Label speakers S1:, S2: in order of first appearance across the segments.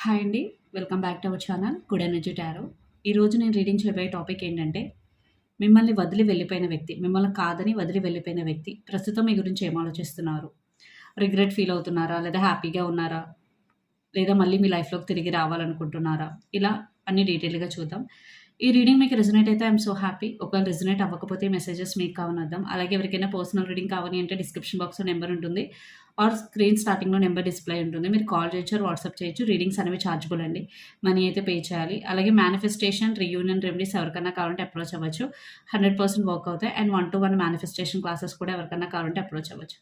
S1: Hi అండి. Welcome back to our channel good energy tarot. ఈరోజు నేను రీడింగ్ చేయబోయే టాపిక్ ఏంటంటే, మిమ్మల్ని వదిలి వెళ్ళిపోయిన వ్యక్తి, మిమ్మల్ని కాదని వదిలి వెళ్ళిపోయిన వ్యక్తి ప్రస్తుతం మీ గురించి ఏం ఆలోచిస్తున్నారు? రిగ్రెట్ ఫీల్ అవుతున్నారా? లేదా హ్యాపీగా ఉన్నారా? లేదా మళ్ళీ మీ లైఫ్‌లోకి తిరిగి రావాలనుకుంటున్నారా? ఇలా అన్నీ డీటెయిల్‌గా చూద్దాం. ఈ రీడింగ్ మీకు రెజొనేట్ అయితే ఐయామ్ సో హ్యాపీ. ఒకవేళ రెజొనేట్ అవ్వకపోతే మెసేజెస్ మీకు కావని అర్థం. అలాగే ఎవరికైనా పర్సనల్ రీడింగ్ కావాలి అంటే డిస్క్రిప్షన్ బాక్స్‌లో నెంబర్ ఉంటుంది. ఆర్ స్క్రీన్ స్టార్టింగ్‌లో నెంబర్ డిస్‌ప్లే ఉంటుంది. మీరు కాల్ చేయొచ్చు ఆర్ వాట్సాప్ చేయొచ్చు. రీడింగ్స్ అనేవి చార్జబుల్ అండి. మనీ అయితే పే చేయాలి. అలాగే మేనిఫెస్టేషన్, రీయూనియన్ రెమెడీస్ ఎవరికన్నా కావాలంటే అప్రోచ్ అవ్వచ్చు. 100% వర్క్ అవుతాయి. అండ్ 1-to-1 మేనిఫెస్టేషన్ క్లాసెస్ కూడా ఎవరికన్నా కావాలంటే అప్రోచ్ అవ్వచ్చు.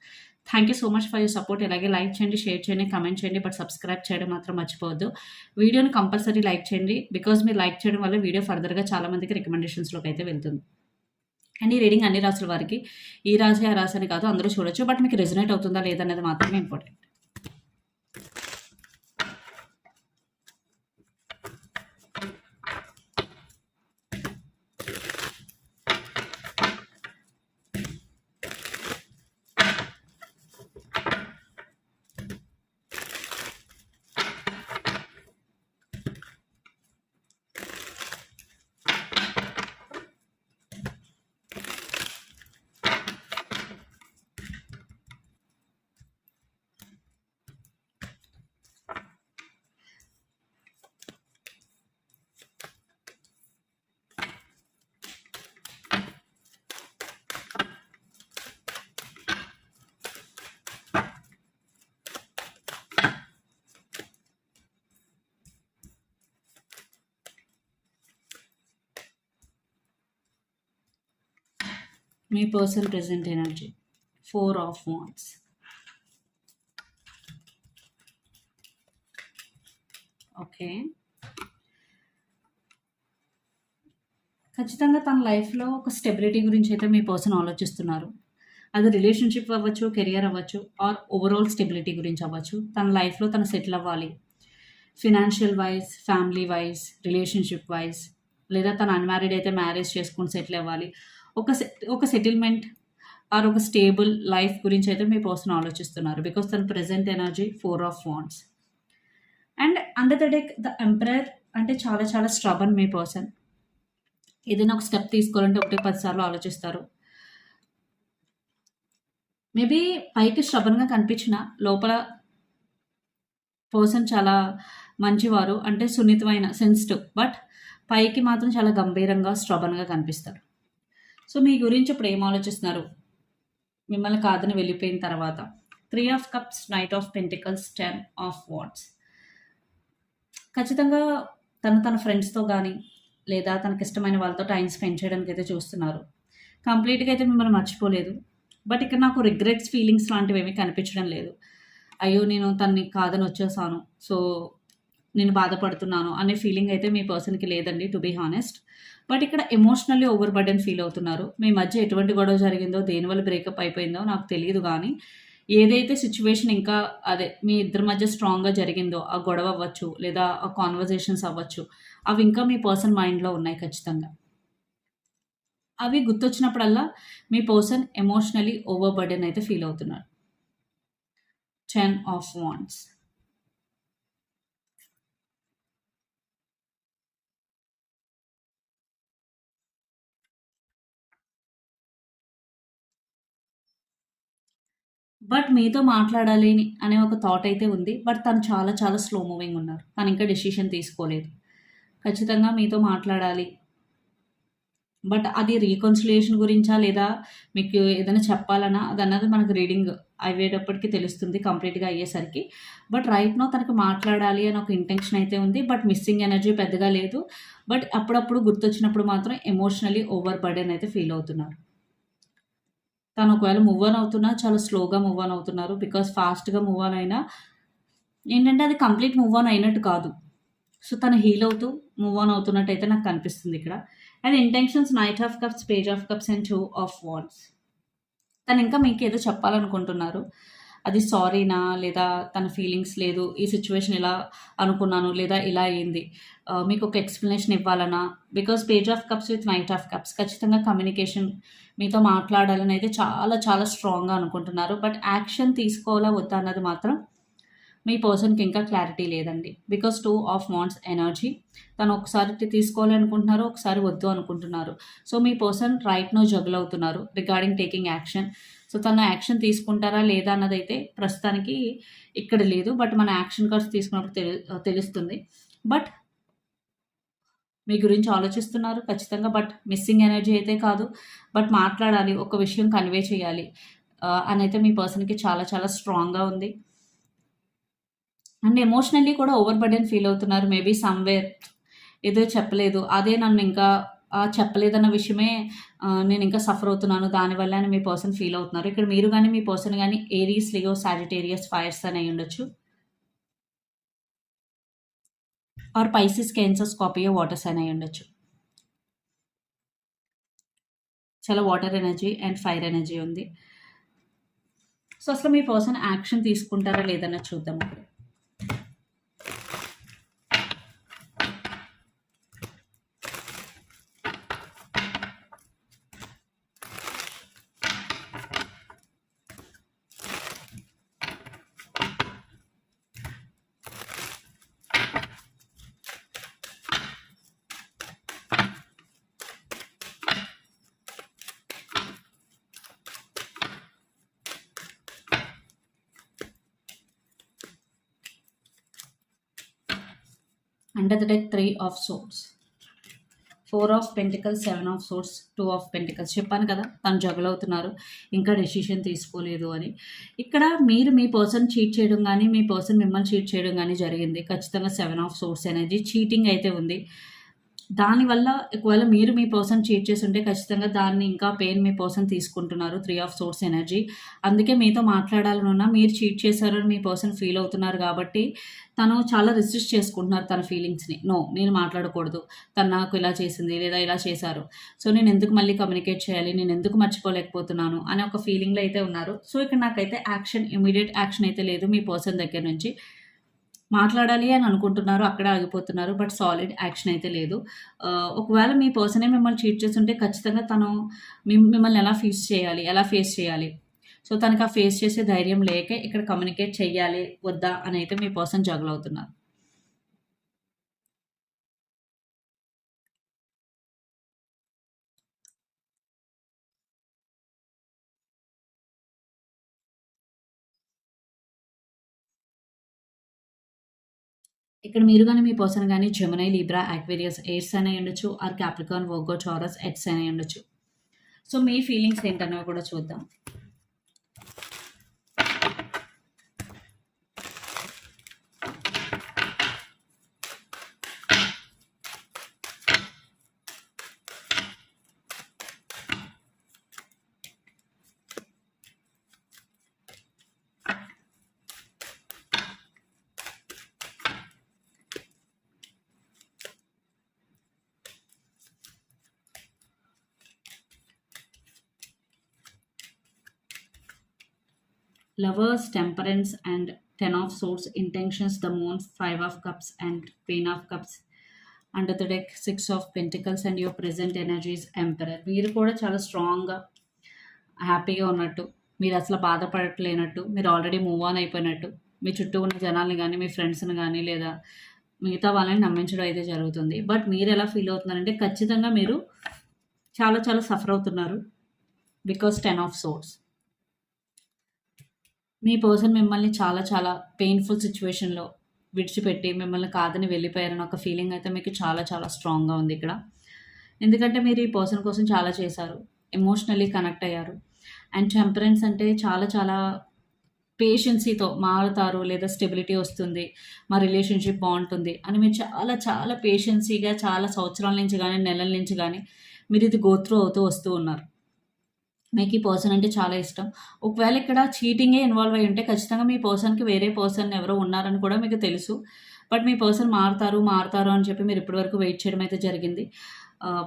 S1: Thank you so much for your support. ఇలాగే లైక్ చేయండి, షేర్ చేయండి, కామెంట్ చేయండి. బట్ సబ్స్క్రైబ్ చేయడం మాత్రం మర్చిపోవద్దు. వీడియోని కంపల్సరీ లైక్ చేయండి. బికాజ్ మీరు లైక్ చేయడం వల్ల వీడియో ఫర్దర్‌గా చాలా మందికి రికమెండేషన్స్‌లోకి అయితే వెళ్తుంది. అండ్ ఈ రీడింగ్ అన్ని రాసుల వారికి, ఈ రాశి, ఆ రాశి అని కాదు అందరూ చూడొచ్చు. బట్ మీకు రెజొనేట్ అవుతుందా లేదా అనేది మాత్రమే important. Me person present energy 4 of wands. Okay. ఖచ్చితంగా తన లైఫ్‌లో ఒక స్టెబిలిటీ గురించి అయితే మీ పర్సన్ ఆలోచిస్తున్నారు. అది రిలేషన్‌షిప్ అవ్వచ్చు, కెరియర్ అవ్వచ్చు ఆర్ ఓవరాల్ స్టెబిలిటీ గురించి అవ్వచ్చు. తన లైఫ్‌లో తను సెటిల్ అవ్వాలి. Financial wise, family wise, relationship wise, లేదా తను అన్‌మ్యారీడ్ అయితే మ్యారేజ్ చేసుకొని సెటిల్ అవ్వాలి. ఒక సెటిల్‌మెంట్ ఆర్ ఒక స్టేబుల్ లైఫ్ గురించి అయితే మీ పర్సన్ ఆలోచిస్తున్నారు. బికాజ్ తన present energy 4 of wands. And under the deck the emperor అంటే చాలా చాలా స్ట్రబన్ మీ పర్సన్. ఏదైనా ఒక స్టెప్ తీసుకోవాలంటే 1, 10 సార్లు ఆలోచిస్తారు. మేబీ పైకి స్ట్రబన్‌గా కనిపించినా లోపల పర్సన్ చాలా మంచివారు. అంటే సున్నితమైన, సెన్సిటివ్. బట్ పైకి మాత్రం చాలా గంభీరంగా, స్ట్రబన్‌గా కనిపిస్తారు. సో, మీ గురించి ఇప్పుడు ఏం ఆలోచిస్తున్నారు? మిమ్మల్ని కాదని వెళ్ళిపోయిన తర్వాత 3 of cups, knight of pentacles, 10 of wands. ఖచ్చితంగా తన ఫ్రెండ్స్‌తో గానీ, లేదా తనకిష్టమైన వాళ్ళతో టైమ్ స్పెండ్ చేయడానికైతే చూస్తున్నారు. కంప్లీట్‌గా అయితే మిమ్మల్ని మర్చిపోలేదు. బట్ ఇక్కడ నాకు రిగ్రెట్స్, ఫీలింగ్స్ లాంటివేమీ కనిపించడం లేదు. అయ్యో! నేను తనని కాదని వచ్చేసాను. సో, నేను బాధపడుతున్నాను అనే ఫీలింగ్ అయితే మీ పర్సన్‌కి లేదండి టు బీ హానెస్ట్. బట్ ఇక్కడ ఎమోషనల్లీ ఓవర్ బర్డెన్ ఫీల్ అవుతున్నారు. మీ మధ్య ఎటువంటి గొడవ జరిగిందో, దేనివల్ల బ్రేకప్ అయిపోయిందో నాకు తెలీదు గానీ, ఏదైతే సిట్యుయేషన్ ఇంకా అదే మీ ఇద్దరి మధ్య స్ట్రాంగ్‌గా జరిగిందో, ఆ గొడవ అవ్వచ్చు, లేదా ఆ కాన్వర్జేషన్స్ అవ్వచ్చు, అవి ఇంకా మీ పర్సన్ మైండ్‌లో ఉన్నాయి ఖచ్చితంగా. అవి గుర్తొచ్చినప్పుడల్లా మీ పర్సన్ ఎమోషనల్లీ ఓవర్ బర్డెన్ అయితే ఫీల్ అవుతున్నారు. 10 ఆఫ్ వాండ్స్. బట్ మీతో మాట్లాడాలి అనే ఒక థాట్ అయితే ఉంది. బట్ తను చాలా చాలా స్లో మూవింగ్ ఉన్నారు. తను ఇంకా డెసిషన్ తీసుకోలేదు. ఖచ్చితంగా మీతో మాట్లాడాలి. బట్ అది రీకన్సిలియేషన్ గురించా? లేదా మీకు ఏదైనా చెప్పాలనా? అదన్నది మనకు రీడింగ్ అయ్యేటప్పటికి తెలుస్తుంది కంప్లీట్‌గా అయ్యేసరికి. బట్ రైట్ నౌ తనకు మాట్లాడాలి అని ఒక ఇంటెన్షన్ అయితే ఉంది. బట్ మిస్సింగ్ ఎనర్జీ పెద్దగా లేదు. బట్ అప్పుడప్పుడు గుర్తొచ్చినప్పుడు మాత్రం ఎమోషనల్లీ ఓవర్ బర్డెన్ అయితే ఫీల్ అవుతున్నారు. తను ఒకవేళ మూవ్ ఆన్ అవుతున్నా చాలా స్లోగా మూవ్ ఆన్ అవుతున్నారు. బికాజ్ ఫాస్ట్‌గా మూవ్ ఆన్ అయినా ఏంటంటే అది కంప్లీట్ మూవ్ ఆన్ అయినట్టు కాదు. సో, తను హీల్ అవుతూ మూవ్ ఆన్ అవుతున్నట్టయితే నాకు కనిపిస్తుంది ఇక్కడ. And intentions night of cups, page of cups and 2 of wands. తను ఇంకా మీకేదో చెప్పాలనుకుంటున్నారు. అది సారీనా? లేదా తన ఫీలింగ్స్ లేదు. ఈ సిట్యుయేషన్ ఇలా అనుకున్నాను. లేదా ఇలా అయింది. మీకొక ఎక్స్‌ప్లనేషన్ ఇవ్వాలనా? Because page of cups with knight of cups ఖచ్చితంగా కమ్యూనికేషన్ మీతో మాట్లాడాలని అయితే చాలా చాలా స్ట్రాంగ్‌గా అనుకుంటున్నారు. బట్ యాక్షన్ తీసుకోవాలా వద్దా అన్నది మాత్రం మీ పర్సన్కి ఇంకా క్లారిటీ లేదండి. Because 2 of wands energy. తను ఒకసారి తీసుకోవాలి అనుకుంటున్నారు, ఒకసారి వద్దు అనుకుంటున్నారు. సో మీ పర్సన్ రైట్ నో జగుల్ అవుతున్నారు రిగార్డింగ్ టేకింగ్ యాక్షన్. సో తను యాక్షన్ తీసుకుంటారా లేదా అన్నదైతే ప్రస్తుతానికి ఇక్కడ లేదు. బట్ మన యాక్షన్ కార్డ్స్ తీసుకున్నప్పుడు తెలుస్తుంది. బట్ మీ గురించి ఆలోచిస్తున్నారు ఖచ్చితంగా. బట్ మిస్సింగ్ ఎనర్జీ అయితే కాదు. బట్ మాట్లాడాలి, ఒక విషయం కన్వే చేయాలి అనైతే మీ పర్సన్కి చాలా చాలా స్ట్రాంగ్గా ఉంది. అండ్ ఎమోషనల్లీ కూడా ఓవర్ బర్డెన్ ఫీల్ అవుతున్నారు. మేబీ సమ్వేర్ ఏదో చెప్పలేదు, అదే నన్ను ఇంకా చెప్పలేదన్న విషయమే నేను ఇంకా సఫర్ అవుతున్నాను దానివల్ల అని మీ పర్సన్ ఫీల్ అవుతున్నారు. ఇక్కడ మీరు కానీ మీ పర్సన్ కానీ ఏరీస్, లియో, సాజిటేరియస్, ఫైర్స్ అని అయి ఉండొచ్చు. Or Pisces, Cancer, Scorpio, water sign అయి ఉండొచ్చు. చాలా water energy and fire energy ఉంది. సో అసలు మీ పర్సన్ యాక్షన్ తీసుకుంటారా లేదన్న చూద్దాం. Under the deck 3 of swords, 4 of pentacles, 7 of swords, 2 of pentacles. చెప్పాను కదా తను జగల్ అవుతున్నారు, ఇంకా డెసిషన్ తీసుకోలేదు అని. ఇక్కడ మీరు మీ పర్సన్ చీట్ చేయడం కానీ మీ పర్సన్ మిమ్మల్ని చీట్ చేయడం కానీ జరిగింది. ఖచ్చితంగా 7 ఆఫ్ సోర్స్ అనేది చీటింగ్ అయితే ఉంది. దానివల్ల ఒకవేళ మీరు మీ పర్సన్ చీట్ చేసి ఉంటే ఖచ్చితంగా దాన్ని ఇంకా పెయిన్ మీ పర్సన్ తీసుకుంటున్నారు. 3 ఆఫ్ సోర్స్ ఎనర్జీ. అందుకే మీతో మాట్లాడాలనున్నా మీరు చీట్ చేశారని మీ పర్సన్ ఫీల్ అవుతున్నారు కాబట్టి తను చాలా రిజిస్ట్ చేసుకుంటున్నారు తన ఫీలింగ్స్ని. నో, నేను మాట్లాడకూడదు, తను నాకు ఇలా చేసింది లేదా ఇలా చేశారు, సో నేను ఎందుకు మళ్ళీ కమ్యూనికేట్ చేయాలి, నేను ఎందుకు మర్చిపోలేకపోతున్నాను అనే ఒక ఫీలింగ్లో అయితే ఉన్నారు. సో ఇక్కడ నాకైతే యాక్షన్, ఇమీడియట్ యాక్షన్ అయితే లేదు మీ పర్సన్ దగ్గర నుంచి. మాట్లాడాలి అని అనుకుంటున్నారు, అక్కడే ఆగిపోతున్నారు. బట్ సాలిడ్ యాక్షన్ అయితే లేదు. ఒకవేళ మీ పర్సనే మిమ్మల్ని చీట్ చేస్తుంటే ఖచ్చితంగా తను మిమ్మల్ని ఎలా ఫేస్ చేయాలి. సో తనకు ఆ ఫేస్ చేసే ధైర్యం లేకే ఇక్కడ కమ్యూనికేట్ చెయ్యాలి వద్దా అని అయితే మీ పర్సన్ జగల్ అవుతున్నారు. ఇక్కడ మీరు కానీ మీ పర్సన్ కానీ జెమినీ, లిబ్రా, యాక్వేరియస్, ఎయిర్స్ అని ఉండొచ్చు. ఆర్ క్యాప్రికాన్, వర్గో, టారస్, ఎట్స్ అని ఉండొచ్చు. సో మీ ఫీలింగ్స్ ఏంటనేవి కూడా చూద్దాం. Lovers, temperance and 10 of swords, intentions, the moon, 5 of cups and queen of cups. Under the deck 6 of pentacles and your present energies emperor. మీరు కూడా చాలా స్ట్రాంగ్గా హ్యాపీగా ఉన్నట్టు, మీరు అసలు బాధపడట్లేనట్టు, మీరు ఆల్రెడీ మూవ్ ఆన్ అయిపోయినట్టు, మీ చుట్టూ ఉన్న జనాల్ని కానీ మీ ఫ్రెండ్స్ని కానీ లేదా మిగతా వాళ్ళని నమ్మించడం అయితే జరుగుతుంది. బట్ మీరు ఎలా ఫీల్ అవుతున్నారంటే ఖచ్చితంగా మీరు చాలా చాలా సఫర్ అవుతున్నారు. Because 10 of swords. Me person మిమ్మల్ని చాలా చాలా పెయిన్ఫుల్ సిచ్యువేషన్లో విడిచిపెట్టి మిమ్మల్ని కాదని వెళ్ళిపోయారని ఒక ఫీలింగ్ అయితే మీకు చాలా చాలా స్ట్రాంగ్గా ఉంది ఇక్కడ. ఎందుకంటే మీరు ఈ పర్సన్ కోసం చాలా చేశారు, ఎమోషనల్లీ కనెక్ట్ అయ్యారు. అండ్ టెంపరెన్స్ అంటే చాలా చాలా పేషెన్సీతో మారుతారు లేదా స్టెబిలిటీ వస్తుంది, మా రిలేషన్షిప్ బాగుంటుంది అని మీరు చాలా చాలా పేషెన్సీగా చాలా సంవత్సరాల నుంచి కానీ నెలల నుంచి కానీ మీరు ఇది గోత్రూ అవుతూ వస్తూ ఉన్నారు. మీకు ఈ పర్సన్ అంటే చాలా ఇష్టం. ఒకవేళ ఇక్కడ చీటింగే ఇన్వాల్వ్ అయ్యి ఉంటే ఖచ్చితంగా మీ పర్సన్కి వేరే పర్సన్ ఎవరో ఉన్నారని కూడా మీకు తెలుసు. బట్ మీ పర్సన్ మారుతారు అని చెప్పి మీరు ఇప్పటివరకు వెయిట్ చేయడం అయితే జరిగింది.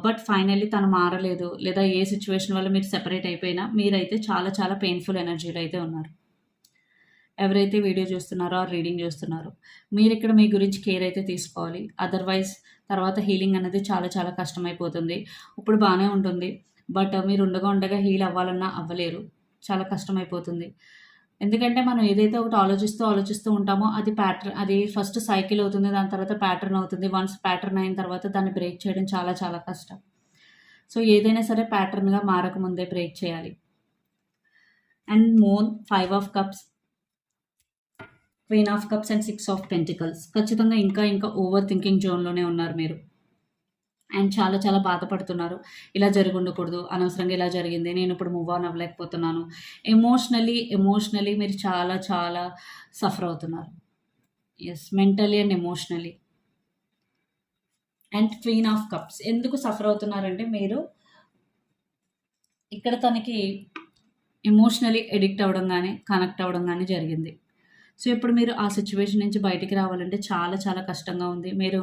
S1: బట్ ఫైనల్లీ తను మారలేదు లేదా ఏ సిచ్యువేషన్ వల్ల మీరు సెపరేట్ అయిపోయినా మీరైతే చాలా చాలా పెయిన్ఫుల్ ఎనర్జీలో అయితే ఉన్నారు. ఎవరైతే వీడియో చూస్తున్నారో ఆ రీడింగ్ చూస్తున్నారో మీరు ఇక్కడ మీ గురించి కేర్ అయితే తీసుకోవాలి. అదర్వైజ్ తర్వాత హీలింగ్ అనేది చాలా చాలా కష్టమైపోతుంది. ఇప్పుడు బాగానే ఉంటుంది, బట్ మీరు ఉండగా హీల్ అవ్వాలన్నా అవ్వలేరు, చాలా కష్టమైపోతుంది. ఎందుకంటే మనం ఏదైతే ఒకటి ఆలోచిస్తూ ఉంటామో అది ప్యాటర్న్, అది ఫస్ట్ సైకిల్ అవుతుంది. దాని తర్వాత ప్యాటర్న్ అవుతుంది. వన్స్ ప్యాటర్న్ అయిన తర్వాత దాన్ని బ్రేక్ చేయడం చాలా చాలా కష్టం. సో, ఏదైనా సరే ప్యాటర్న్‌గా మారకముందే బ్రేక్ చేయాలి. And moon, 5 of cups, queen of cups and 6 of pentacles. ఖచ్చితంగా ఇంకా ఓవర్ థింకింగ్ జోన్‌లోనే ఉన్నారు మీరు. అండ్ చాలా చాలా బాధపడుతున్నారు. ఇలా జరిగుండకూడదు. అనవసరంగా ఇలా జరిగింది. నేనిప్పుడు మూవ్ ఆన్ అవ్వలేకపోతున్నాను. ఎమోషనల్లీ మీరు చాలా చాలా సఫర్ అవుతున్నారు. Yes. Mentally and emotionally. And queen of cups. ఎందుకు సఫర్ అవుతున్నారంటే మీరు ఇక్కడ తనకి ఎమోషనల్లీ అడిక్ట్ అవ్వడం గానీ, కనెక్ట్ అవ్వడం గానీ జరిగింది. సో, ఇప్పుడు మీరు ఆ సిట్యుయేషన్ నుంచి బయటికి రావాలంటే చాలా చాలా కష్టంగా ఉంది. మీరు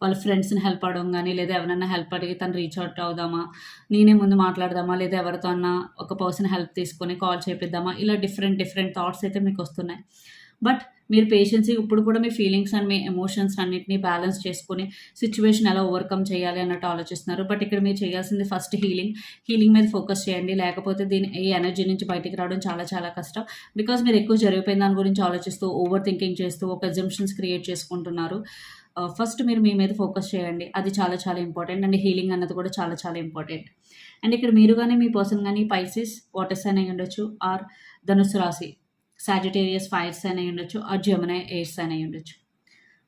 S1: వాళ్ళ ఫ్రెండ్స్‌ని హెల్ప్ అడగడం గానీ, లేదా ఎవరినైనా హెల్ప్ అడిగి తను రీచ్ అవుట్ అవుదామా? నేనే ముందు మాట్లాడదామా? లేదా ఎవరితో అన్నా ఒక పర్సన్ హెల్ప్ తీసుకొని కాల్ చేపిద్దామా? ఇలా డిఫరెంట్ థాట్స్ అయితే మీకొస్తున్నాయి. బట్ మీరు పేషెన్స్‌గా ఇప్పుడు కూడా మీ ఫీలింగ్స్ అండ్ మీ ఎమోషన్స్ అన్నిటిని బ్యాలెన్స్ చేసుకొని సిట్యుయేషన్ ఎలా ఓవర్‌కమ్ చేయాలి అన్నట్టు ఆలోచిస్తున్నారు. బట్ ఇక్కడ మీరు చేయాల్సింది ఫస్ట్ హీలింగ్ మీద ఫోకస్ చేయండి. లేకపోతే ఈ ఎనర్జీ నుంచి బయటికి రావడం చాలా చాలా కష్టం. బికాజ్ మీరు ఎక్కువ జరిగిపోయిన దాని గురించి ఆలోచిస్తూ, ఓవర్ థింకింగ్ చేస్తూ, ఒక అజంప్షన్స్ క్రియేట్ చేసుకుంటున్నారు. ఫస్ట్ మీరు మీ మీద ఫోకస్ చేయండి. అది చాలా చాలా ఇంపార్టెంట్. అండ్ హీలింగ్ అన్నది కూడా చాలా చాలా ఇంపార్టెంట్. అండ్ ఇక్కడ మీరు గానీ, మీ పర్సన్ గానీ పైసెస్, వాటర్ సైన్ అయ్యుండొచ్చు ఆర్ ధనుస్సు రాశి, సాజిటేరియస్ ఫైర్ సైన్ అయ్యుండొచ్చు ఆర్ జెమినీ ఎయిర్ సైన్ అయ్యుండొచ్చు.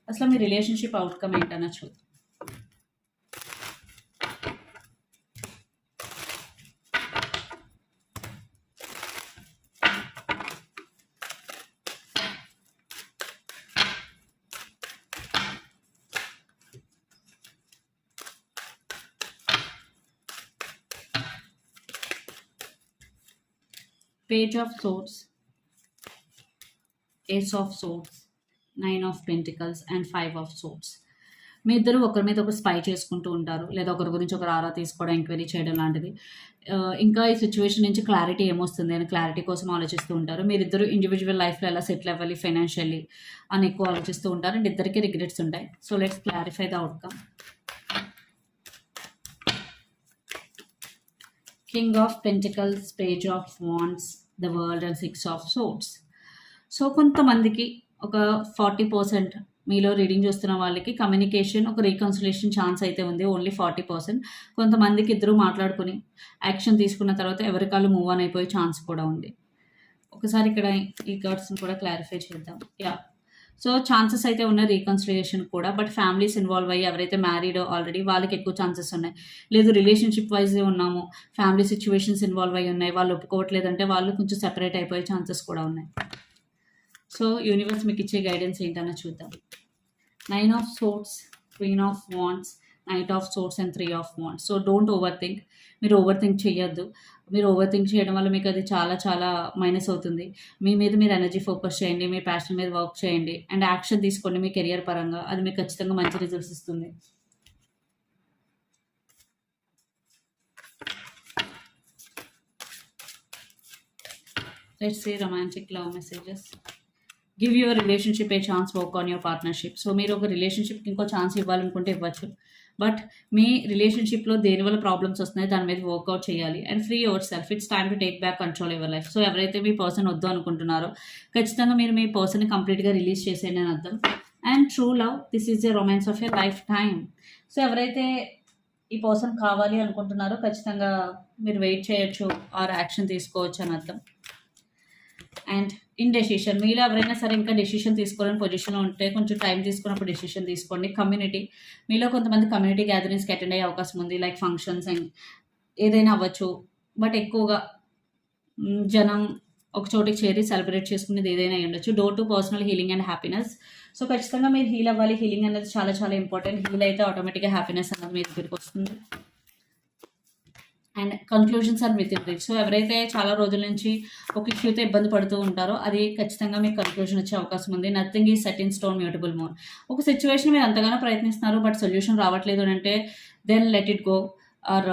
S1: అసలు మీ రిలేషన్‌షిప్ అవుట్‌కమ్ ఏంటన్నా చూద్దాం. Page of swords, ace of swords, 9 of pentacles and 5 of swords. మీ ఇద్దరు ఒకరి మీద ఒకరు స్పై చేసుకుంటూ ఉంటారు. లేదా ఒకరి గురించి ఒకరు ఆరా తీసుకోవడం, ఎంక్వైరీ చేయడం లాంటిది. ఇంకా ఈ సిట్యుయేషన్ నుంచి క్లారిటీ ఏమొస్తుంది అని క్లారిటీ కోసం ఆలోచిస్తూ ఉంటారు. మీరిద్దరు ఇండివిడ్యువల్ లైఫ్‌లో ఎలా సెటిల్ అవ్వాలి ఫైనాన్షియల్లీ అని ఎక్కువ ఆలోచిస్తూ ఉంటారు. అండ్ ఇద్దరికీ రిగ్రెట్స్ ఉంటాయి. So, let's clarify the outcome. King of pentacles, page of wands, the world and 6 of swords. So, కొంతమందికి ఒక 40% మీలో రీడింగ్ చూస్తున్న వాళ్ళకి కమ్యూనికేషన్, ఒక రీకన్సిలేషన్ ఛాన్స్ అయితే ఉంది. ఓన్లీ 40%. కొంతమందికి ఇద్దరు మాట్లాడుకొని యాక్షన్ తీసుకున్న తర్వాత ఎవరి కాళ్ళు మూవ్ ఆన్ అయిపోయే ఛాన్స్ కూడా ఉంది. ఒకసారి ఇక్కడ ఈ కార్డ్స్‌ని కూడా క్లారిఫై చేద్దాం. యాహ్! సో, ఛాన్సెస్ అయితే ఉన్నాయి రీకన్సిలియేషన్ కూడా. బట్ ఫ్యామిలీస్ ఇన్వాల్వ్ అయ్యి ఎవరైతే మ్యారీడో ఆల్రెడీ వాళ్ళకి ఎక్కువ ఛాన్సెస్ ఉన్నాయి. లేదు రిలేషన్‌షిప్ వైజే ఉన్నాము, ఫ్యామిలీ సిట్యుయేషన్స్ ఇన్వాల్వ్ అయ్యి ఉన్నాయి, వాళ్ళు ఒప్పుకోవట్లేదంటే వాళ్ళు కొంచెం సెపరేట్ అయిపోయే ఛాన్సెస్ కూడా ఉన్నాయి. సో, యూనివర్స్ మీకు ఇచ్చే గైడెన్స్ ఏంటన్నా చూద్దాం. 9 of swords, queen of wands, knight of swords and 3 of wands. So, don't over think. మీరు ఓవర్ థింక్ చేయొద్దు. మీరు ఓవర్ థింక్ చేయడం వల్ల మీకు అది చాలా చాలా మైనస్ అవుతుంది. మీ మీద మీరు ఎనర్జీ ఫోకస్ చేయండి. మీ ప్యాషన్ మీద వర్క్ చేయండి. అండ్ యాక్షన్ తీసుకోండి మీ కెరియర్ పరంగా. అది మీకు ఖచ్చితంగా మంచి రిజల్ట్స్ ఇస్తుంది. Let's see romantic love messages. Give your relationship a chance, work on your partnership. So, మీరు ఒక రిలేషన్షిప్‌కి ఇంకో ఛాన్స్ ఇవ్వాలనుకుంటే ఇవ్వచ్చు. బట్ మీ రిలేషన్షిప్‌లో దేనివల్ల ప్రాబ్లమ్స్ వస్తున్నాయో దాని మీద వర్కౌట్ చేయాలి. And free your self. It's time to take back control your life. So, ఎవరైతే మీ పర్సన్ వద్దు అనుకుంటున్నారో ఖచ్చితంగా మీరు మీ పర్సన్‌ని కంప్లీట్‌గా రిలీజ్ చేసేయండి అని అర్థం. And true love, this is the romance of your life time. So, ఎవరైతే ఈ పర్సన్ కావాలి అనుకుంటున్నారో ఖచ్చితంగా మీరు వెయిట్ చేయొచ్చు ఆర్ యాక్షన్ తీసుకోవచ్చు అని అర్థం. అండ్ ఇండెసిషన్, మీలో ఎవరైనా సరే ఇంకా డెసిషన్ తీసుకోవాలని పొజిషన్లో ఉంటే కొంచెం టైం తీసుకున్నప్పుడు డెసిషన్ తీసుకోండి. కమ్యూనిటీ, మీలో కొంతమంది కమ్యూనిటీ గ్యాదరింగ్స్కి అటెండ్ అయ్యే అవకాశం ఉంది. లైక్ ఫంక్షన్స్ అండ్ ఏదైనా అవ్వచ్చు. బట్ ఎక్కువగా జనం ఒక చోటికి చేరి సెలబ్రేట్ చేసుకునేది ఏదైనా అయి ఉండొచ్చు. Door to personal healing and happiness. So, ఖచ్చితంగా మీరు హీల్ అవ్వాలి. హీలింగ్ అనేది చాలా చాలా ఇంపార్టెంట్. హీల్ అయితే ఆటోమేటిక్గా హ్యాపీనెస్ అన్నది మీ దగ్గరికి వస్తుంది. And conclusions are within reach. So, ఎవరైతే చాలా రోజుల నుంచి ఒక ఇష్యూతో ఇబ్బంది పడుతూ ఉంటారో అది ఖచ్చితంగా మీకు కన్క్లూజన్ వచ్చే అవకాశం ఉంది. Nothing is set in stone, mutable more. ఒక సిచ్యువేషన్ మీరు ఎంతగానో ప్రయత్నిస్తున్నారు బట్ సొల్యూషన్ రావట్లేదు అని అంటే then let it go or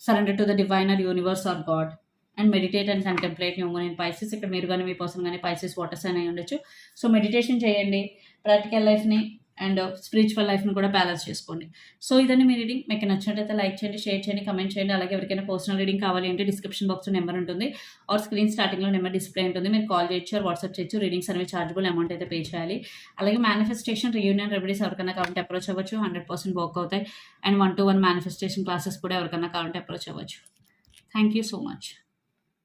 S1: surrender to the divine or universe or God and meditate and contemplate new moon in Pisces. ఇక్కడ మీరు కానీ మీ పర్సన్ కానీ పైసెస్ వాటర్ సైన్ అయి ఉండొచ్చు. సో, మెడిటేషన్ చేయండి. ప్రాక్టికల్ లైఫ్ని అండ్ స్పిరిచువల్ లైఫ్ని కూడా బ్యాలెన్స్ చేసుకోండి. సో ఇదండి మీ రీడింగ్. మీకు నచ్చినట్లయితే లైక్ చేయండి, షేర్ చేయండి, కమెంట్ చేయండి. అలాగే ఎవరికైనా పర్సనల్ రీడింగ్ కావాలి అంటే డిస్క్రిప్షన్ బాక్స్లో నెంబర్ ఉంటుంది, ఆర్ స్క్రీన్ స్టార్టింగ్లో నెంబర్ డిస్ప్లే ఉంటుంది. మీరు కాల్ చేయొచ్చు, ఆర్ వాట్సాప్ చేయొచ్చు. రీడింగ్స్ అనేవి చార్జబుల్ అమౌంట్ అయితే పే చేయాలి. అలాగే మేనిఫెస్టేషన్, రీయూనియన్ రెమెడీస్ ఎవరికైనా కావాలంటే అప్రోచ్ అవ్వచ్చు, 100% వర్క్ అవుతాయి. అండ్ 1-to-1 మేనిఫెస్టేషన్ క్లాసెస్ కూడా ఎవరికైనా కావాలంటే అప్రోచ్ అవ్వచ్చు. Thank you so much.